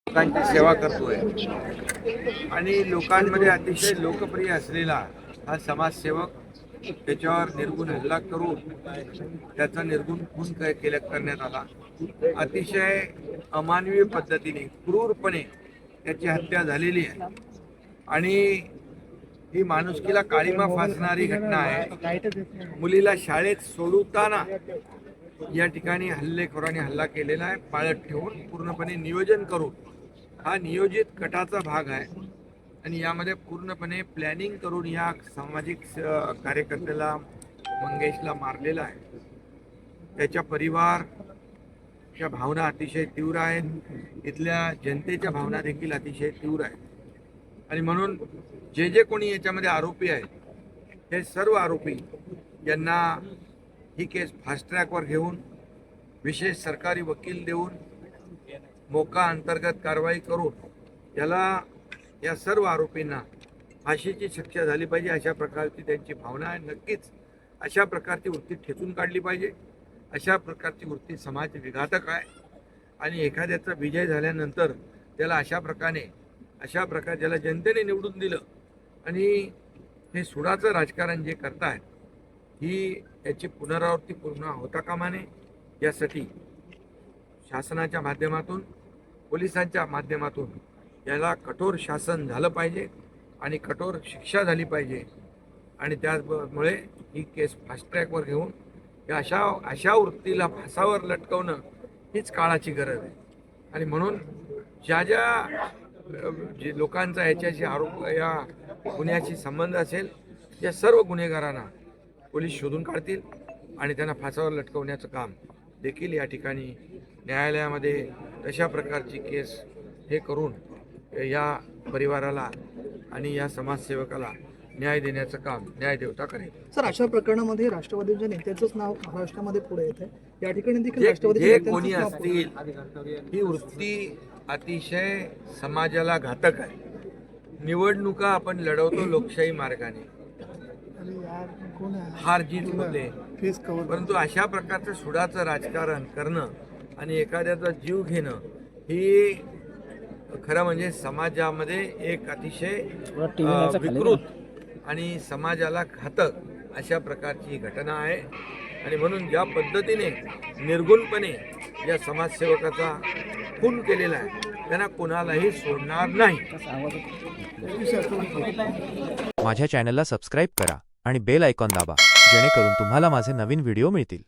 लोकांची सेवा करतोय आणि लोकांमध्ये अतिशय लोकप्रिय असलेला हा समाजसेवक त्याच्यावर निर्गुण हल्ला करून त्याचा निर्गुण खून करण्यात आला। अतिशय अमानवीय पद्धतीने क्रूरपणे त्याची हत्या झालेली आहे आणि ही माणुसकीला काळीमा फासणारी घटना आहे। मुलीला शाळेत सोडवताना या ठिकाणी हल्लेखोरांनी हल्ला केलेला आहे, पाळत ठेवून पूर्णपणे नियोजन करून। हा नियोजित कटाचा भाग आहे आणि यामध्ये पूर्णपणे प्लॅनिंग करून या सामाजिक कार्यकर्त्याला मंगेशला मारलेला आहे। त्याच्या परिवारच्या भावना अतिशय तीव्र आहेत, इथल्या जनतेच्या भावना देखील अतिशय तीव्र आहेत आणि म्हणून जे कोणी याच्यामध्ये आरोपी आहेत हे सर्व आरोपी यांना ही केस फास्ट ट्रॅकवर घेऊन विशेष सरकारी वकील देऊन मोका अंतर्गत कारवाई करून या सर्व आरोपींना फाशीची शिक्षा झाली पाहिजे अशा प्रकारची त्यांची भावना आहे। नक्कीच अशा प्रकारची वृत्ती ठेचून काढली पाहिजे। अशा प्रकारची वृत्ती समाज विघातक आहे आणि एखाद्याचा विजय झाल्यानंतर त्याला अशा प्रकारे ज्याला जनतेने निवडून दिलं आणि हे सुडाचं राजकारण जे करतायत ही याची पुनरावृत्ती पूर्ण होता कामा नये यासाठी शासनाच्या माध्यमातून पोलिसांच्या माध्यमातून याला कठोर शासन झालं पाहिजे आणि कठोर शिक्षा झाली पाहिजे आणि त्यामुळे ही केस फास्ट ट्रॅकवर घेऊन अशा वृत्तीला फासावर लटकवणं हीच काळाची गरज आहे आणि म्हणून जे लोकांचा याच्याशी आरोप या गुन्ह्याशी संबंध असेल या सर्व गुन्हेगारांना पोलीस शोधून काढतील आणि त्यांना फासावर लटकवण्याचं काम देखील या ठिकाणी न्यायालयामध्ये तशा प्रकारची केस हे करून या परिवाराला आणि या समाजसेवकाला न्याय देण्याचं काम न्यायदेवता करेल। सर, अशा प्रकरणामध्ये राष्ट्रवादीच्या नेत्याचंच नाव महाराष्ट्रामध्ये पुढे येत आहे। या ठिकाणी देखील जे कोणी असतील ही वृत्ती अतिशय समाजाला घातक आहे। निवडणुका आपण लढवतो लोकशाही मार्गाने, हार जीत होते, परंतु अशा प्रकारचं सुडाचं राजकारण करणं आणि एखाद्याचा जीव घेणं ही खरं म्हणजे समाजामध्ये एक अतिशय विकृत आणि समाजाला घातक अशा प्रकारची घटना आहे आणि म्हणून ज्या पद्धतीने निर्गुणपणे या समाजसेवकाचा खून केलेला आहे त्यांना कोणालाही सोडणार नाही। माझ्या चॅनलला सबस्क्राईब करा आणि बेल आयकॉन दाबा जेणेकरून तुम्हाला माझे नवीन व्हिडिओ मिळतील।